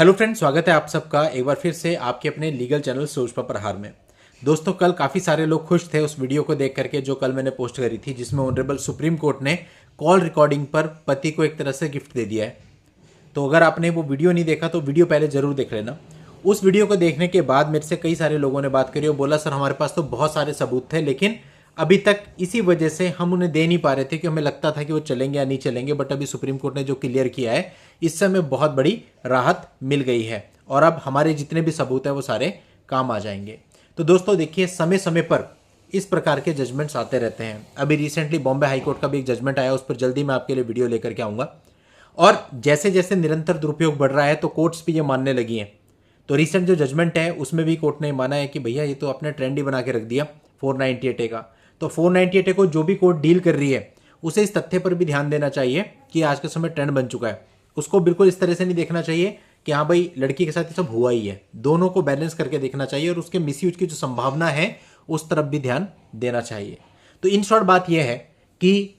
Hello friends, स्वागत है आप सबका एक बार फिर से आपके अपने लीगल चैनल सोच पर प्रहार में। दोस्तों, कल काफ़ी सारे लोग खुश थे उस वीडियो को देख करके जो कल मैंने पोस्ट करी थी, जिसमें ऑनरेबल सुप्रीम कोर्ट ने कॉल रिकॉर्डिंग पर पति को एक तरह से गिफ्ट दे दिया है। तो अगर आपने वो वीडियो नहीं देखा तो वीडियो पहले ज़रूर देख लेना। उस वीडियो को देखने के बाद मेरे से कई सारे लोगों ने बात करी और बोला सर हमारे पास तो बहुत सारे सबूत थे, लेकिन अभी तक इसी वजह से हम उन्हें दे नहीं पा रहे थे कि हमें लगता था कि वो चलेंगे या नहीं चलेंगे। बट अभी सुप्रीम कोर्ट ने जो क्लियर किया है, इससे हमें बहुत बड़ी राहत मिल गई है और अब हमारे जितने भी सबूत हैं वो सारे काम आ जाएंगे। तो दोस्तों देखिए, समय समय पर इस प्रकार के जजमेंट्स आते रहते हैं। अभी रिसेंटली बॉम्बे हाई कोर्ट का भी एक जजमेंट आया, उस पर जल्दी मैं आपके लिए वीडियो लेकर के आऊँगा। और जैसे जैसे निरंतर दुरुपयोग बढ़ रहा है तो कोर्ट्स भी ये मानने लगी हैं। तो रिसेंट जो जजमेंट है उसमें भी कोर्ट ने माना है कि भैया ये तो आपने ट्रेंड ही बना के रख दिया 498A का। तो 498A को जो भी कोर्ट डील कर रही है उसे इस तथ्य पर भी ध्यान देना चाहिए कि आज के समय ट्रेंड बन चुका है। उसको बिल्कुल इस तरह से नहीं देखना चाहिए कि हाँ भाई लड़की के साथ ये सब हुआ ही है। दोनों को बैलेंस करके देखना चाहिए और उसके मिसयूज की जो संभावना है उस तरफ भी ध्यान देना चाहिए। तो इन शॉर्ट बात यह है कि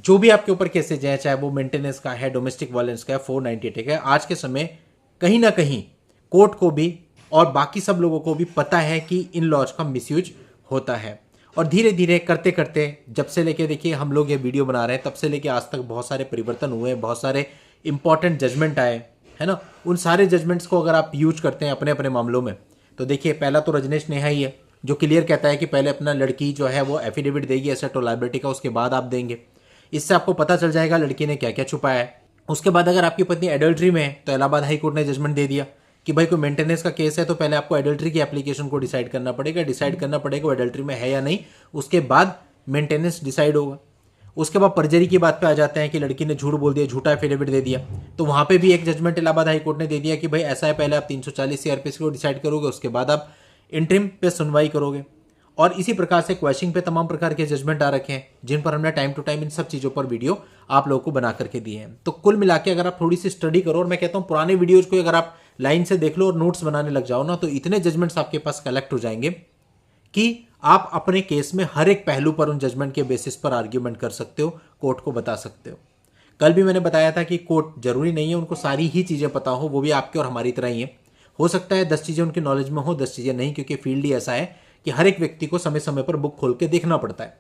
जो भी आपके ऊपर केसेज है, चाहे वो मेंटेनेंस का है, डोमेस्टिक वायलेंस का है, 498 का है, आज के समय कहीं ना कहीं कोर्ट को भी और बाकी सब लोगों को भी पता है कि इन लॉज का मिसयूज होता है। और धीरे धीरे करते करते जब से लेके देखिए हम लोग ये वीडियो बना रहे हैं तब से लेके आज तक बहुत सारे परिवर्तन हुए हैं, बहुत सारे इंपॉर्टेंट जजमेंट आए है ना। उन सारे जजमेंट्स को अगर आप यूज करते हैं अपने अपने मामलों में तो देखिए, पहला तो रजनीश नेहा ही है जो क्लियर कहता है कि पहले अपना लड़की जो है वो एफिडेविट देगी एसेट और लायबिलिटी का, उसके बाद आप देंगे। इससे आपको पता चल जाएगा लड़की ने क्या क्या छुपाया है। उसके बाद अगर आपकी पत्नी एडल्ट्री में है तो इलाहाबाद हाई कोर्ट ने जजमेंट दे दिया कि भाई कोई मेंटेनेंस का केस है तो पहले आपको एडल्ट्री की एप्लीकेशन को डिसाइड करना पड़ेगा वो एडल्ट्री में है या नहीं, उसके बाद मेंटेनेंस डिसाइड होगा। उसके बाद परजरी की बात पे आ जाते हैं कि लड़की ने झूठ बोल दिया, झूठा एफिडेविट दे दिया, तो वहां पे भी एक जजमेंट इलाहाबाद हाई कोर्ट ने दे दिया कि भाई ऐसा है, पहले आप 340 सीआरपीसी को डिसाइड करोगे, उसके बाद आप इंटरिम पे सुनवाई करोगे। और इसी प्रकार से क्वेश्चन पे तमाम प्रकार के जजमेंट आ रखे हैं जिन पर हमने टाइम टू टाइम इन सब चीज़ों पर वीडियो आप लोगों को बना करके दिए हैं। तो कुल मिला के अगर आप थोड़ी सी स्टडी करो, और मैं कहता हूँ पुराने वीडियोज को अगर आप लाइन से देख लो और नोट्स बनाने लग जाओ ना, तो इतने जजमेंट्स आपके पास कलेक्ट हो जाएंगे कि आप अपने केस में हर एक पहलू पर उन जजमेंट के बेसिस पर आर्ग्यूमेंट कर सकते हो, कोर्ट को बता सकते हो। कल भी मैंने बताया था कि कोर्ट जरूरी नहीं है उनको सारी ही चीज़ें पता हो, वो भी आपके और हमारी तरह ही है। हो सकता है 10 चीज़ें उनकी नॉलेज में हो, 10 चीज़ें नहीं, क्योंकि फील्ड ही ऐसा है कि हर एक व्यक्ति को समय समय पर बुक खोल के देखना पड़ता है।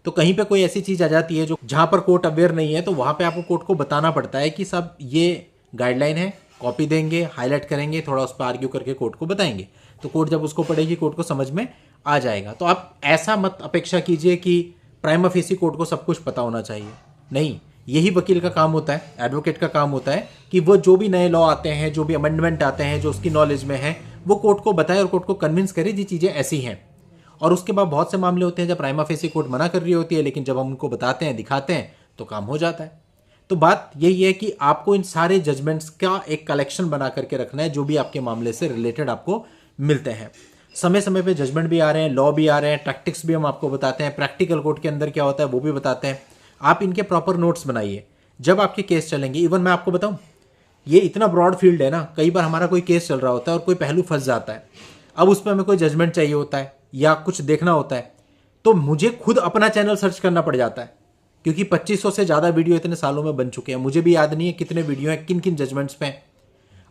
तो कहीं पे कोई ऐसी चीज़ आ जाती है जो जहाँ पर कोर्ट अवेयर नहीं है, तो वहाँ पे आपको कोर्ट को बताना पड़ता है कि साहब ये गाइडलाइन है, कॉपी देंगे, हाईलाइट करेंगे, थोड़ा उस पर आर्ग्यू करके कोर्ट को बताएंगे। तो कोर्ट जब उसको पढ़ेगी कोर्ट को समझ में आ जाएगा। तो आप ऐसा मत अपेक्षा कीजिए कि प्राइमा फेसी कोर्ट को सब कुछ पता होना चाहिए। नहीं, यही वकील का काम होता है, एडवोकेट का काम होता है कि वो जो भी नए लॉ आते हैं, जो भी अमेंडमेंट आते हैं, जो उसकी नॉलेज में है, वो कोर्ट को बताए और कोर्ट को कन्विंस करे जी चीज़ें ऐसी हैं। और उसके बाद बहुत से मामले होते हैं जब प्राइमा फेसी कोर्ट मना कर रही होती है, लेकिन जब हम उनको बताते हैं, दिखाते हैं, तो काम हो जाता है। तो बात यही है कि आपको इन सारे जजमेंट्स का एक कलेक्शन बना करके रखना है जो भी आपके मामले से रिलेटेड आपको मिलते हैं। समय समय पे जजमेंट भी आ रहे हैं, लॉ भी आ रहे हैं, टैक्टिक्स भी हम आपको बताते हैं, प्रैक्टिकल कोर्ट के अंदर क्या होता है वो भी बताते हैं। आप इनके प्रॉपर नोट्स बनाइए जब आपके केस चलेंगे। इवन मैं आपको बताऊं, ये इतना ब्रॉड फील्ड है ना, कई बार हमारा कोई केस चल रहा होता है और कोई पहलू फंस जाता है, अब उस पर हमें कोई जजमेंट चाहिए होता है या कुछ देखना होता है, तो मुझे खुद अपना चैनल सर्च करना पड़ जाता है, क्योंकि 2500 से ज़्यादा वीडियो इतने सालों में बन चुके हैं। मुझे भी याद नहीं है कितने वीडियो हैं, किन किन जजमेंट्स पे।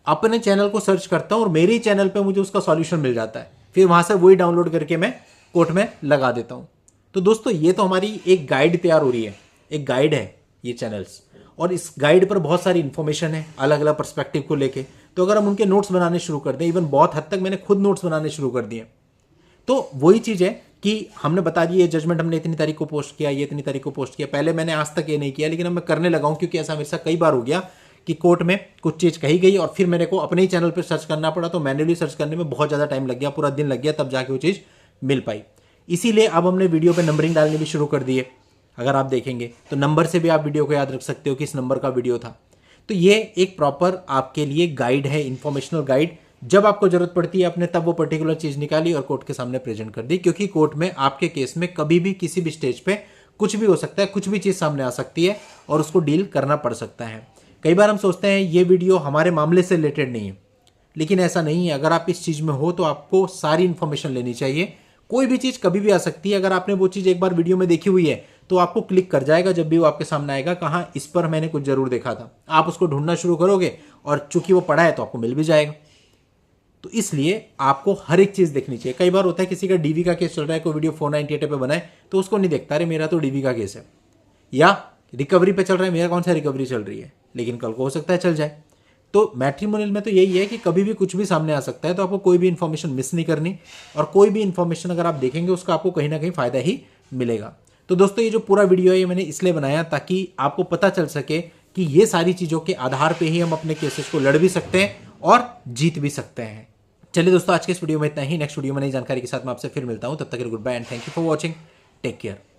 अपने चैनल को सर्च करता हूँ और मेरे ही चैनल पे मुझे उसका सॉल्यूशन मिल जाता है, फिर वहाँ से वही डाउनलोड करके मैं कोर्ट में लगा देता हूँ। तो दोस्तों, ये तो हमारी एक गाइड तैयार हो रही है, एक गाइड है ये चैनल्स, और इस गाइड पर बहुत सारी इन्फॉर्मेशन है अलग अलग पर्सपेक्टिव को लेके। तो अगर हम उनके नोट्स बनाने शुरू कर दें, इवन बहुत हद तक मैंने खुद नोट्स बनाने शुरू कर दिए, तो वही चीज़ है कि हमने बता दिया ये जजमेंट हमने इतनी तारीख को पोस्ट किया, ये इतनी तारीख को पोस्ट किया। पहले मैंने आज तक ये नहीं किया, लेकिन अब मैं करने लगा हूँ, क्योंकि ऐसा मेरे साथ कई बार हो गया कि कोर्ट में कुछ चीज़ कही गई और फिर मेरे को अपने ही चैनल पर सर्च करना पड़ा, तो मैन्युअली सर्च करने में बहुत ज़्यादा टाइम लग गया, पूरा दिन लग गया, तब जाके वो चीज़ मिल पाई। इसीलिए अब हमने वीडियो पर नंबरिंग डालनी भी शुरू कर दी है। अगर आप देखेंगे तो नंबर से भी आप वीडियो को याद रख सकते हो कि इस नंबर का वीडियो था। तो ये एक प्रॉपर आपके लिए गाइड है, इंफॉर्मेशनल गाइड। जब आपको जरूरत पड़ती है आपने तब वो पर्टिकुलर चीज निकाली और कोर्ट के सामने प्रेजेंट कर दी, क्योंकि कोर्ट में आपके केस में कभी भी किसी भी स्टेज पे कुछ भी हो सकता है, कुछ भी चीज सामने आ सकती है और उसको डील करना पड़ सकता है। कई बार हम सोचते हैं ये वीडियो हमारे मामले से रिलेटेड नहीं है, लेकिन ऐसा नहीं है। अगर आप इस चीज में हो तो आपको सारी इंफॉर्मेशन लेनी चाहिए। कोई भी चीज कभी भी आ सकती है। अगर आपने वो चीज एक बार वीडियो में देखी हुई है तो आपको क्लिक कर जाएगा जब भी वो आपके सामने आएगा, कहाँ इस पर मैंने कुछ जरूर देखा था। आप उसको ढूंढना शुरू करोगे और चूंकि वो पड़ा है तो आपको मिल भी जाएगा। तो इसलिए आपको हर एक चीज देखनी चाहिए। कई बार होता है किसी का डीवी का केस चल रहा है, कोई वीडियो 498 पे बनाए तो उसको नहीं देखता, अरे मेरा तो डीवी का केस है, या रिकवरी पे चल रहा है, मेरा कौन सा रिकवरी चल रही है, लेकिन कल को हो सकता है चल जाए। तो मैट्रिमोनियल में तो यही है कि कभी भी कुछ भी सामने आ सकता है, तो आपको कोई भी इंफॉर्मेशन मिस नहीं करनी, और कोई भी इंफॉर्मेशन अगर आप देखेंगे उसका आपको कहीं ना कहीं फायदा ही मिलेगा। तो दोस्तों ये जो पूरा वीडियो है ये मैंने इसलिए बनाया ताकि आपको पता चल सके कि ये सारी चीज़ों के आधार पे ही हम अपने केसेस को लड़ भी सकते हैं और जीत भी सकते हैं। चलिए दोस्तों, आज के इस वीडियो में इतना ही। नेक्स्ट वीडियो में नई जानकारी के साथ मैं आपसे फिर मिलता हूं, तब तक के लिए goodbye and thank you for watching. Take care.